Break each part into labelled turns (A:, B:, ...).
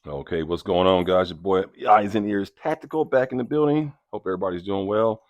A: Okay, what's going on, guys? Your boy Eyes and Ears Tactical back in the building. Hope everybody's doing well.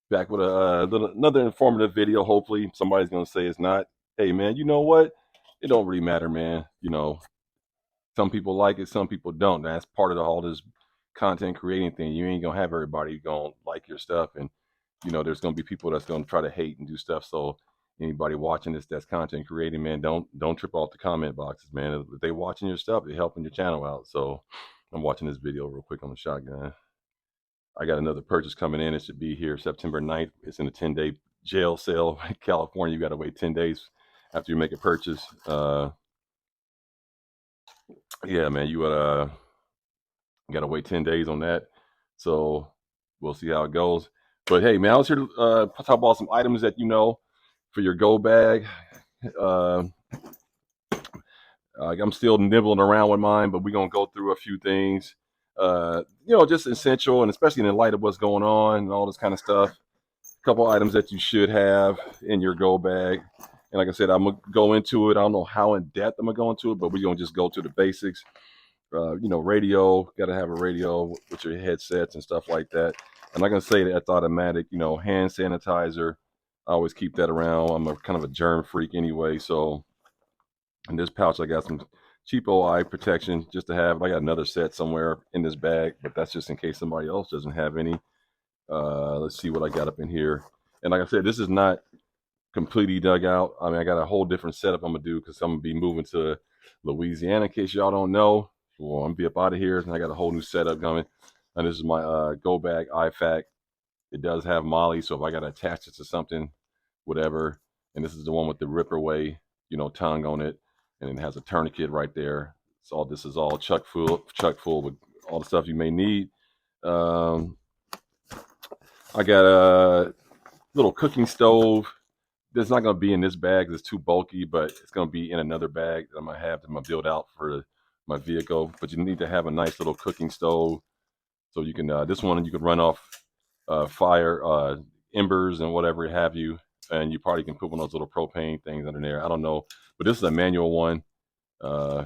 A: Back with another informative video. Hopefully, somebody's gonna say it's not. Hey, man, you know what? It don't really matter, man. Some people like it, some people don't. That's part of all this content creating thing. You ain't gonna have everybody gonna like your stuff, and there's gonna be people that's gonna try to hate and do stuff. So anybody watching this that's content creating, man, don't trip off the comment boxes, man. If they watching your stuff, they're helping your channel out. So I'm watching this video real quick on the shotgun. I got another purchase coming in. It should be here September 9th. It's in a 10-day jail sale in California. You got to wait 10 days after you make a purchase. Yeah, man, you got to wait 10 days on that. So we'll see how it goes. But hey, man, I was here to talk about some items that for your go bag. Uh, I'm still nibbling around with mine, but we're going to go through a few things, just essential, and especially in light of what's going on and all this kind of stuff. A couple items that you should have in your go bag. And like I said, I'm going to go into it. I don't know how in depth I'm going to go into it, but we're going to just go to the basics. Radio, got to have a radio with your headsets and stuff like that. I'm not going to say that's automatic, hand sanitizer. I always keep that around. I'm a kind of a germ freak anyway. So in this pouch, I got some cheapo eye protection just to have. I got another set somewhere in this bag, but that's just in case somebody else doesn't have any. Let's see what I got up in here. And like I said, this is not completely dug out. I mean, I got a whole different setup I'm gonna do because I'm gonna be moving to Louisiana. In case y'all don't know, well, I'm gonna be up out of here, and I got a whole new setup coming. And this is my go bag IFAC. It does have Molly, so if I gotta attach it to something, whatever. And this is the one with the Ripperway, tongue on it, and it has a tourniquet right there. So this is all chuck full with all the stuff you may need. Um, I got a little cooking stove. It's not going to be in this bag. It's too bulky, but it's going to be in another bag that I'm going to have to build out for my vehicle. But you need to have a nice little cooking stove. So you can, this one, you can run off fire, embers and whatever have you. And you probably can put one of those little propane things under there. I don't know. But this is a manual one. Uh,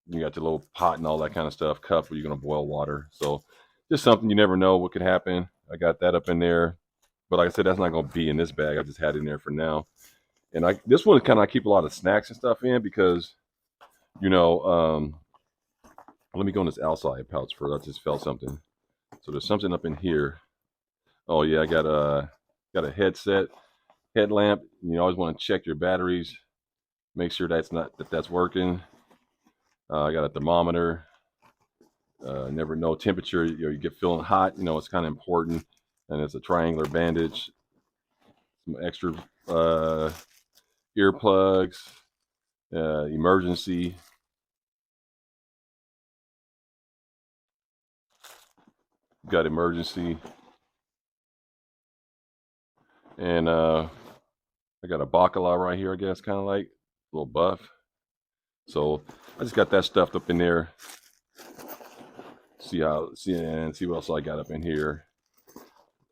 A: you got your little pot and all that kind of stuff, cup where you're going to boil water. So just something you never know what could happen. I got that up in there. But like I said, that's not going to be in this bag. I just had it in there for now. And this one kind of keep a lot of snacks and stuff in because, you know, um, let me go in this outside pouch first. I just felt something. So there's something up in here. Oh yeah, I got a headset, headlamp. You always want to check your batteries, make sure that's working. I got a thermometer. Never know temperature. You get feeling hot. It's kind of important. And it's a triangular bandage. Some extra earplugs. Emergency. Got emergency. And I got a bacala right here, I guess, kind of like a little buff. So I just got that stuffed up in there. See what else I got up in here.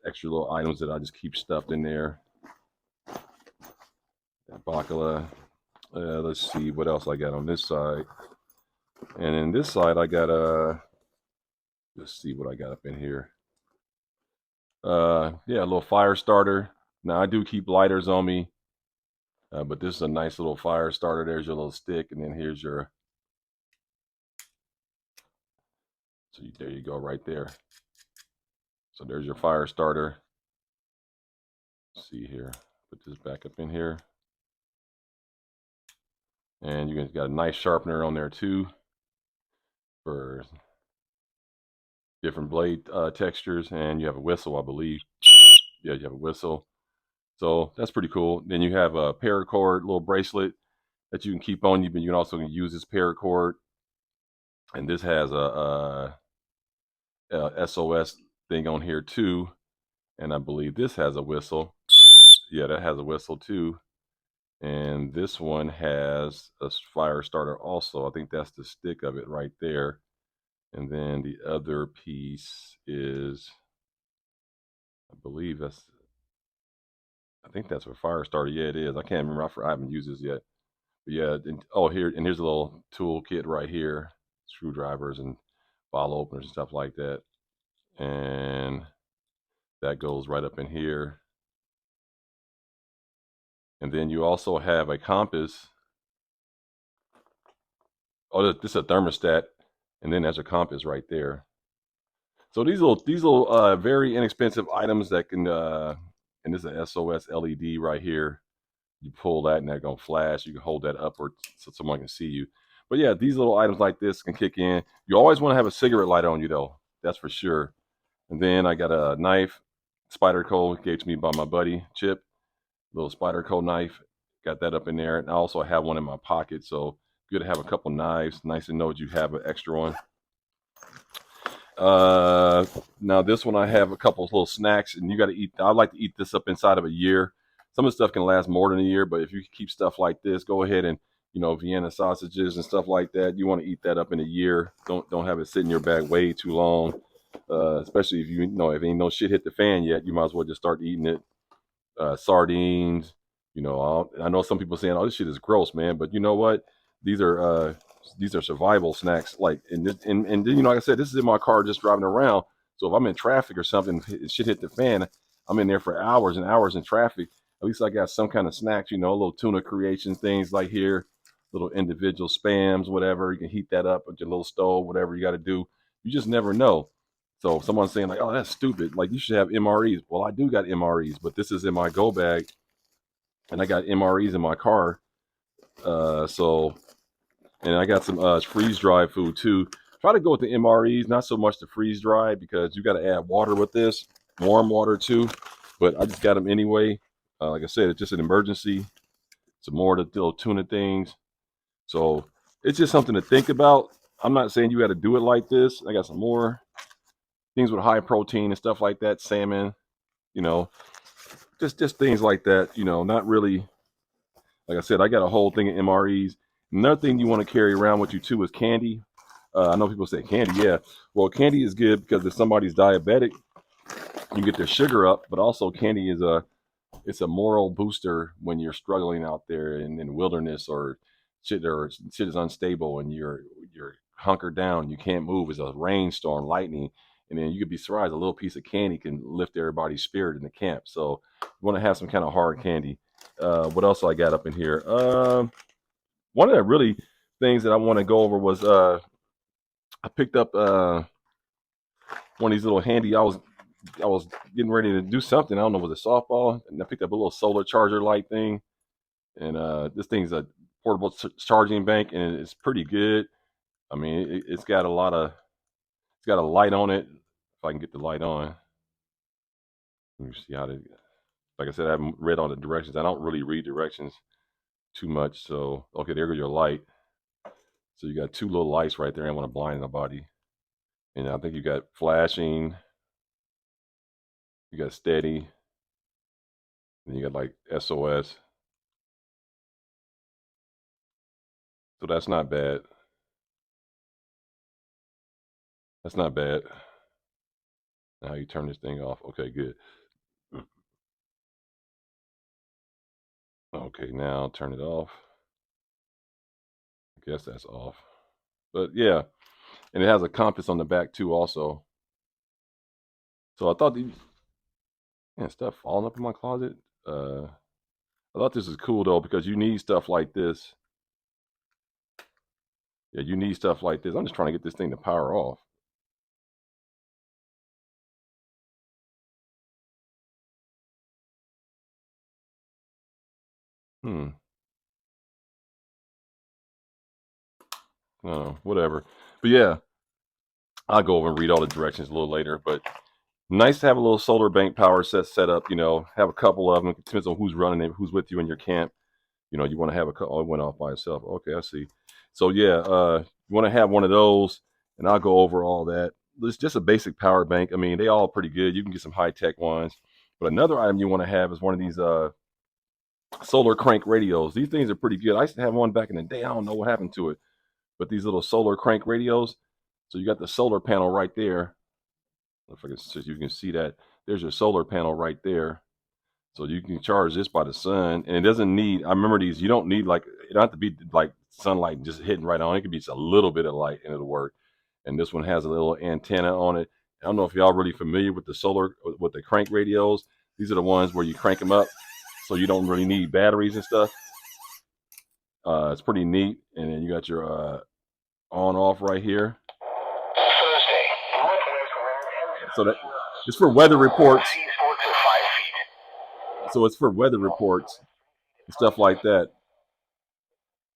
A: Extra little items that I just keep stuffed in there. That bacala. Let's see what else I got on this side. And then this side I got let's see what I got up in here. Yeah, a little fire starter. Now I do keep lighters on me. But this is a nice little fire starter. There's your little stick, and then here's your. So there you go, right there. So there's your fire starter. Let's see here. Put this back up in here. And you guys got a nice sharpener on there too for different blade textures. And you have a whistle, I believe. Yeah, you have a whistle. So that's pretty cool. Then you have a paracord little bracelet that you can keep on you, but you can also use this paracord. And this has a SOS thing on here too. And I believe this has a whistle. Yeah, that has a whistle too. And this one has a fire starter also. I think that's the stick of it right there. And then the other piece is, I think that's a fire starter. Yeah, it is. I can't remember. I haven't used this yet. But yeah, here's a little tool kit right here. screwdrivers and bottle openers and stuff like that. And that goes right up in here. And then you also have a compass. Oh, this is a thermostat, and then there's a compass right there. So these little very inexpensive items that can and this is a SOS LED right here. You pull that and they're gonna flash. You can hold that upward so someone can see you. But yeah, these little items like this can kick in. You always want to have a cigarette lighter on you though. That's for sure. And then I got a knife, Spyderco gave to me by my buddy Chip. Little Spyderco knife. Got that up in there. And I also have one in my pocket. So good to have a couple knives. Nice to know you have an extra one. Now this one I have a couple of little snacks, and you got to eat. I like to eat this up inside of a year. Some of the stuff can last more than a year, but if you keep stuff like this, go ahead and Vienna sausages and stuff like that. You want to eat that up in a year. Don't have it sit in your bag way too long. Especially if you know if ain't no shit hit the fan yet, you might as well just start eating it. Sardines. I know some people saying, "Oh, this shit is gross, man," but you know what? These are survival snacks. Like, and like I said, this is in my car just driving around. So if I'm in traffic or something, shit hit the fan. I'm in there for hours and hours in traffic. At least I got some kind of snacks. Little tuna creations, things like here, little individual spams, whatever. You can heat that up with your little stove, whatever you got to do. You just never know. So if someone's saying like, "Oh, that's stupid," like you should have MREs. Well, I do got MREs, but this is in my go bag, and I got MREs in my car. So and I got some freeze dried food too. Try to go with the MREs, not so much the freeze dried because you got to add water with this, warm water too. But I just got them anyway. Like I said, it's just an emergency. Some more of the little tuna things. So it's just something to think about. I'm not saying you got to do it like this. I got some more things with high protein and stuff like that, salmon, you know, just things like that. Not really. Like I said, I got a whole thing of MREs. Another thing you want to carry around with you too is candy. I know people say candy, yeah. Well, candy is good because if somebody's diabetic, you get their sugar up. But also, candy is it's a moral booster when you're struggling out there in the wilderness or shit is unstable and you're hunkered down, you can't move. It's a rainstorm, lightning, and then you could be surprised a little piece of candy can lift everybody's spirit in the camp. So you want to have some kind of hard candy. What else I got up in here? One of the really things that I want to go over was I picked up one of these little handy. I was getting ready to do something. I don't know, was it softball? And I picked up a little solar charger light thing. And this thing's a portable charging bank, and it's pretty good. I mean, it's got it's got a light on it. If I can get the light on, let me see how to. Like I said, I haven't read all the directions. I don't really read directions too much. So okay, there goes your light. So you got two little lights right there. I want to blind nobody. And I think you got flashing, you got steady, and you got like SOS. So that's not bad. That's not bad. Now you turn this thing off. Okay, good. Okay, now turn it off. I guess that's off. But yeah, and it has a compass on the back too, also. So I thought these stuff falling up in my closet. I thought this is cool though because you need stuff like this. Yeah, you need stuff like this. I'm just trying to get this thing to power off. Hmm. No, whatever. But yeah, I'll go over and read all the directions a little later. But nice to have a little solar bank power set up. Have a couple of them. It depends on who's running it, who's with you in your camp. You want to have a couple. Oh, it went off by itself. Okay, I see. So yeah, you want to have one of those, and I'll go over all that. It's just a basic power bank. I mean, they all pretty good. You can get some high tech ones, but another item you want to have is one of these solar crank radios. These things are pretty good. I used to have one back in the day. I don't know what happened to it, but these little solar crank radios. So you got the solar panel right there. If I can, so you can see that there's your solar panel right there. So you can charge this by the sun, and it doesn't need. I remember these. You don't need like it don't have to be like sunlight just hitting right on. It could be just a little bit of light, and it'll work. And this one has a little antenna on it. I don't know if y'all really familiar with the solar with the crank radios. These are the ones where you crank them up, so you don't really need batteries and stuff. It's pretty neat. And then you got your on off right here. So that it's for weather reports. So it's for weather reports and stuff like that.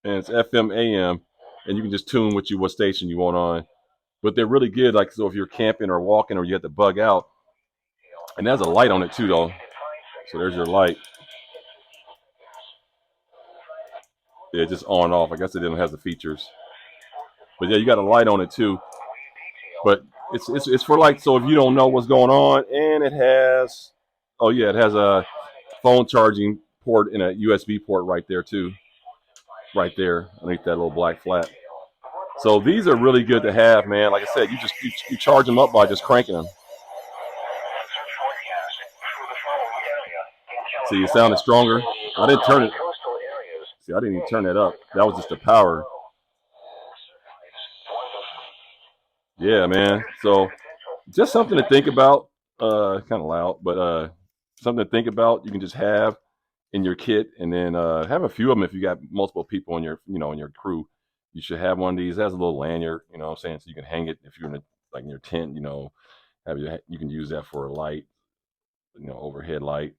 A: And it's FM AM, and you can just tune what station you want on. But they're really good. Like so, if you're camping or walking or you have to bug out, and there's a light on it too, though. So there's your light. Yeah, just on and off. I guess it didn't have the features. But yeah, you got a light on it too. But it's for like so if you don't know what's going on, and it has it has a phone charging port and a USB port right there too. Right there underneath that little black flat. So these are really good to have, man. Like I said, you charge them up by just cranking them. See, it sounded stronger. I didn't turn it. See, I didn't even turn that up. That was just the power. Yeah, man. So just something to think about. Kind of loud, but something to think about. You can just have in your kit, and then have a few of them if you got multiple people in your in your crew. You should have one of these. It has a little lanyard, you know what I'm saying, so you can hang it if you're in like in your tent. You can use that for a light, overhead light.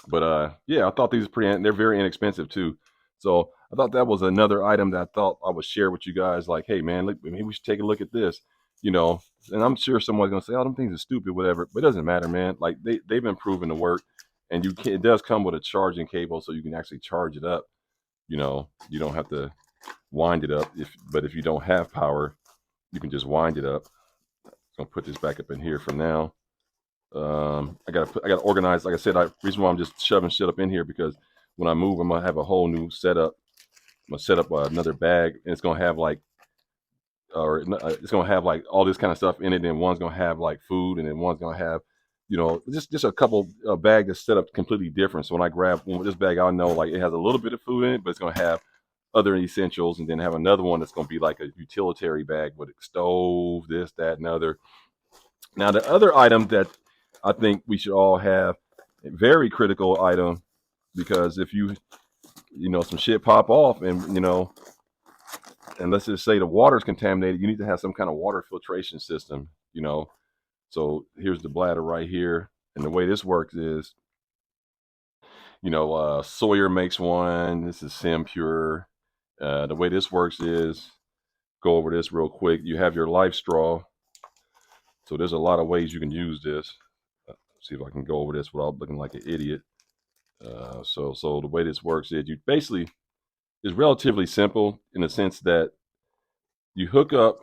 A: But yeah, I thought these are pretty. They're very inexpensive too. So I thought that was another item that I thought I would share with you guys. Like, hey man, look, maybe we should take a look at this. You know, and I'm sure someone's gonna say, "Oh, them things are stupid," whatever. But it doesn't matter, man. Like they've been proven to work, and it does come with a charging cable, so you can actually charge it up. You don't have to wind it up. But if you don't have power, you can just wind it up. I'm gonna put this back up in here for now. I gotta organize. Like I said, reason why I'm just shoving shit up in here because when I move, I'm gonna have a whole new setup. I'm gonna set up another bag, and it's gonna have like, or it's gonna have like all this kind of stuff in it. And one's gonna have like food, and then one's gonna have, just a couple bag that's set up completely different. So when I grab this bag, I know like it has a little bit of food in it, but it's gonna have other essentials, and then have another one that's gonna be like a utilitarian bag with a stove, this, that, and other. Now the other item that I think we should all have, a very critical item, because if some shit pop off and let's just say the water's contaminated, you need to have some kind of water filtration system. So here's the bladder right here. And the way this works is, Sawyer makes one. This is SimPure. The way this works is, go over this real quick. You have your life straw. So there's a lot of ways you can use this. See if I can go over this without looking like an idiot. So the way this works is you basically is relatively simple in the sense that you hook up.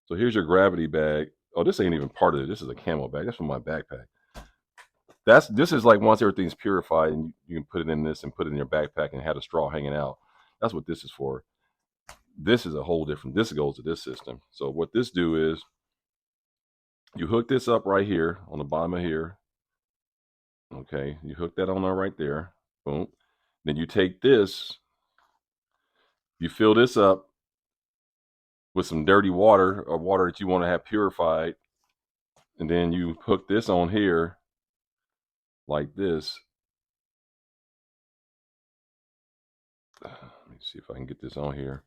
A: So here's your gravity bag. Oh, this ain't even part of it. This is a camo bag. That's from my backpack. This is like once everything's purified and you can put it in this and put it in your backpack and have a straw hanging out. That's what this is for. This is a whole different. This goes to this system. So what this do is you hook this up right here on the bottom of here. Okay, you hook that on there right there. Boom. Then you take this, you fill this up with some dirty water or water that you want to have purified. And then you hook this on here like this. Let me see if I can get this on here.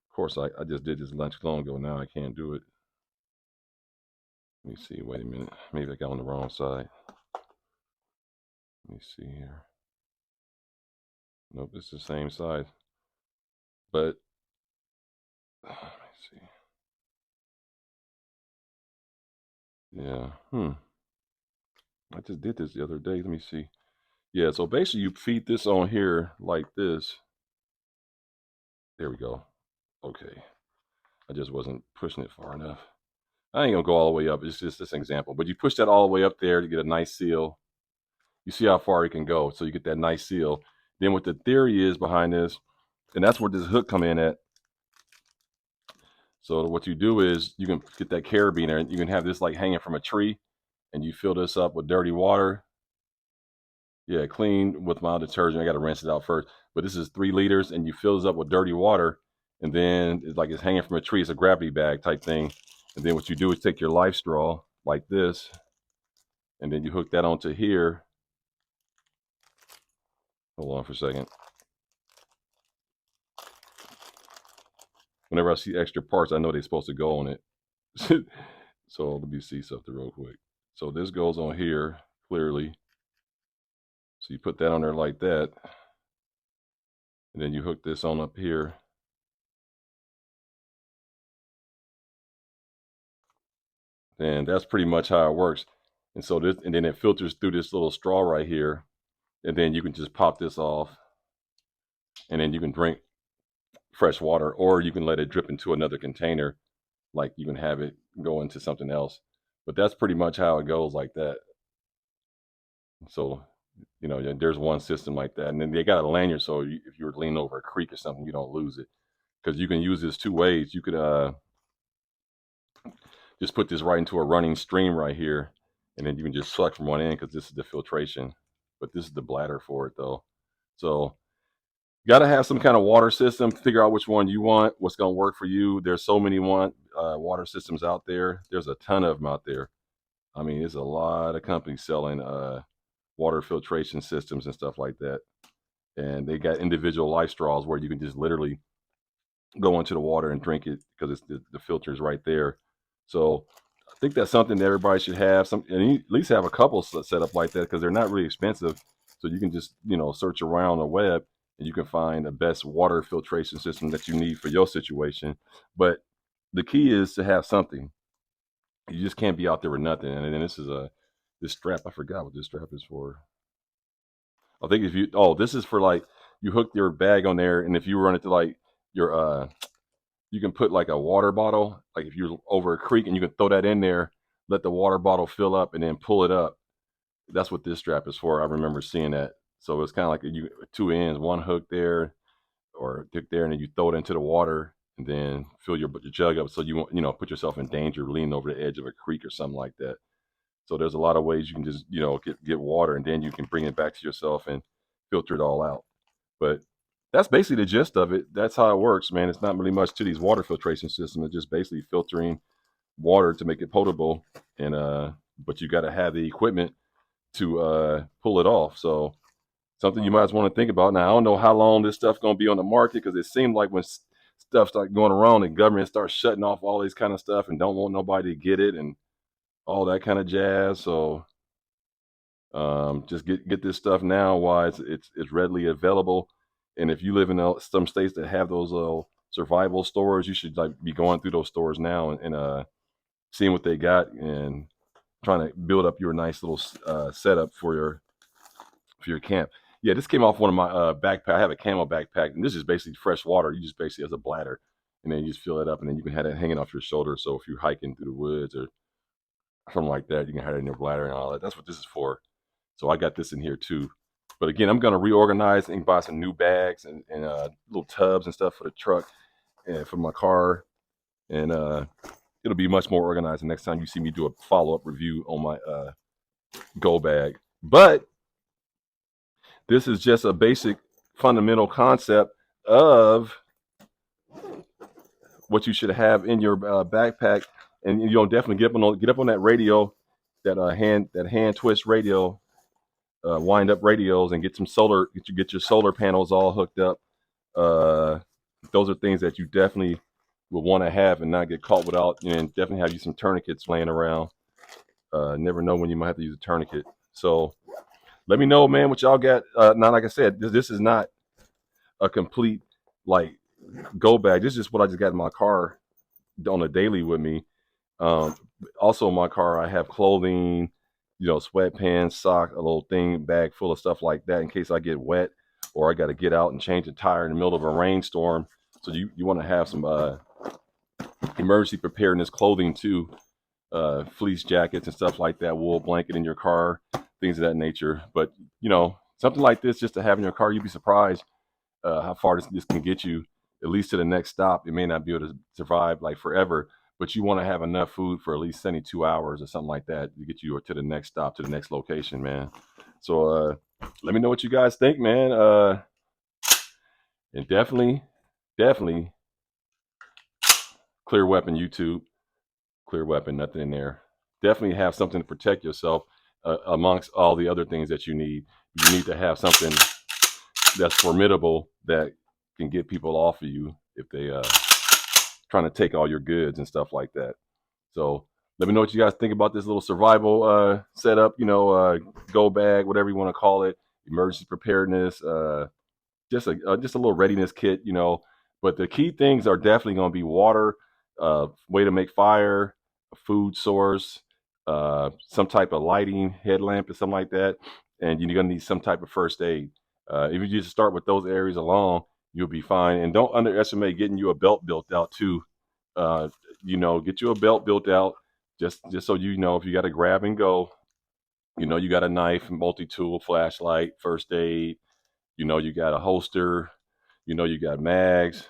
A: Of course, I just did this lunch long ago. Now I can't do it. Let me see. Wait a minute. Maybe I got on the wrong side. Let me see here. Nope, it's the same size. But let me see. Yeah. I just did this the other day. Let me see. Yeah, so basically you feed this on here like this. There we go. Okay. I just wasn't pushing it far enough. I ain't gonna go all the way up. It's just this example. But you push that all the way up there to get a nice seal. You see how far it can go. So you get that nice seal. Then what the theory is behind this, and that's where this hook come in at. So what you do is you can get that carabiner and you can have this like hanging from a tree, and you fill this up with dirty water. Yeah, clean with mild detergent. I got to rinse it out first. But this is 3 liters, and you fill this up with dirty water, and then it's like it's hanging from a tree. It's a gravity bag type thing. And then what you do is take your life straw like this, and then you hook that onto here. Hold on for a second. Whenever I see extra parts, I know they're supposed to go on it. So let me see something real quick. So this goes on here clearly. So you put that on there like that, and then you hook this on up here. And that's pretty much how it works. And so this, and then it filters through this little straw right here, and then you can just pop this off, and then you can drink fresh water, or you can let it drip into another container, like you can have it go into something else. But that's pretty much how it goes like that. So, there's one system like that, and then they got a lanyard, so if you were leaning over a creek or something, you don't lose it, because you can use this 2 ways. You could just put this right into a running stream right here, and then you can just suck from one end, because this is the filtration, but this is the bladder for it though. So you got to have some kind of water system. Figure out which one you want, what's going to work for you. There's so many water systems out there. There's a ton of them out there. I mean, there's a lot of companies selling water filtration systems and stuff like that, and they got individual life straws where you can just literally go into the water and drink it, because it's the filters right there. So I think that's something that everybody should have, some, and at least have a couple set up like that, because they're not really expensive. So you can just search around the web, and you can find the best water filtration system that you need for your situation. But the key is to have something. You just can't be out there with nothing. And then this strap. I forgot what this strap is for. I think if you this is for, like, you hook your bag on there, and if you run it to, like, your you can put like a water bottle, like if you're over a creek, and you can throw that in there, let the water bottle fill up, and then pull it up. That's what this strap is for. I remember seeing that. So it's kind of like you 2 ends, one hook there or hook there, and then you throw it into the water, and then fill your jug up, so you won't put yourself in danger leaning over the edge of a creek or something like that. So there's a lot of ways you can just get water, and then you can bring it back to yourself and filter it all out. But that's basically the gist of it. That's how it works, man. It's not really much to these water filtration systems. It's just basically filtering water to make it potable, and but you got to have the equipment to pull it off. So something you might want to think about. Now, I don't know how long this stuff's going to be on the market, because it seemed like when stuff starts going around, the government starts shutting off all this kind of stuff and don't want nobody to get it and all that kind of jazz. So just get this stuff now while it's readily available. And if you live in some states that have those survival stores, you should, like, be going through those stores now, and seeing what they got, and trying to build up your nice little setup for your camp. Yeah, this came off one of my backpack. I have a camo backpack, and this is basically fresh water. You just basically, as a bladder, and then you just fill it up, and then you can have it hanging off your shoulder. So if you're hiking through the woods or something like that, you can have it in your bladder and all that. That's what this is for. So I got this in here too. But again, I'm gonna reorganize and buy some new bags and little tubs and stuff for the truck and for my car, and it'll be much more organized the next time you see me do a follow-up review on my go bag. But this is just a basic fundamental concept of what you should have in your backpack, and definitely get up on that radio, that hand twist radio, wind up radios, and get your solar panels all hooked up. Uh, those are things that you definitely will want to have and not get caught without. And definitely have you some tourniquets laying around. Never know when you might have to use a tourniquet. So let me know, man, what y'all got. Now, like I said, this is not a complete, like, go bag. This is just what I just got in my car on a daily with me. Um, Also in my car, I have clothing, sweatpants, sock, a little thing bag full of stuff like that in case I get wet or I got to get out and change a tire in the middle of a rainstorm. So you want to have some emergency preparedness clothing too, fleece jackets and stuff like that, wool blanket in your car, things of that nature. But something like this just to have in your car, you'd be surprised how far this can get you, at least to the next stop. It may not be able to survive like forever, but you want to have enough food for at least 72 hours or something like that to get you to the next stop, to the next location, man. So let me know what you guys think, man. And definitely clear weapon YouTube, clear weapon, nothing in there. Definitely have something to protect yourself amongst all the other things that you need. You need to have something that's formidable that can get people off of you if they trying to take all your goods and stuff like that. So let me know what you guys think about this little survival setup, go bag, whatever you want to call it, emergency preparedness, just a little readiness kit, But the key things are definitely going to be water, way to make fire, a food source, some type of lighting, headlamp or something like that, and you're going to need some type of first aid. If you just start with those areas alone, you'll be fine. And don't underestimate getting you a belt built out too. Get you a belt built out just so you know if you got to grab and go. You got a knife, multi-tool, flashlight, first aid. You got a holster. You got mags.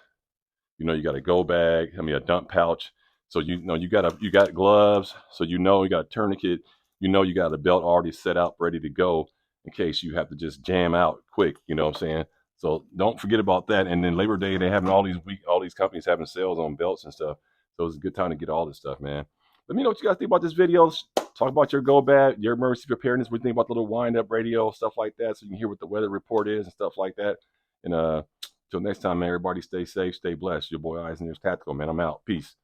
A: You got a go bag. I mean, a dump pouch. So you got gloves. So you got a tourniquet. You got a belt already set out, ready to go in case you have to just jam out quick. You know what I'm saying? So don't forget about that. And then Labor Day, they having all these companies having sales on belts and stuff. So it's a good time to get all this stuff, man. Let me know what you guys think about this video. Talk about your go bag, your emergency preparedness. What you think about the little wind up radio, stuff like that, so you can hear what the weather report is and stuff like that. And till next time, man, everybody stay safe, stay blessed. Your boy Eisner's Tactical, man. I'm out. Peace.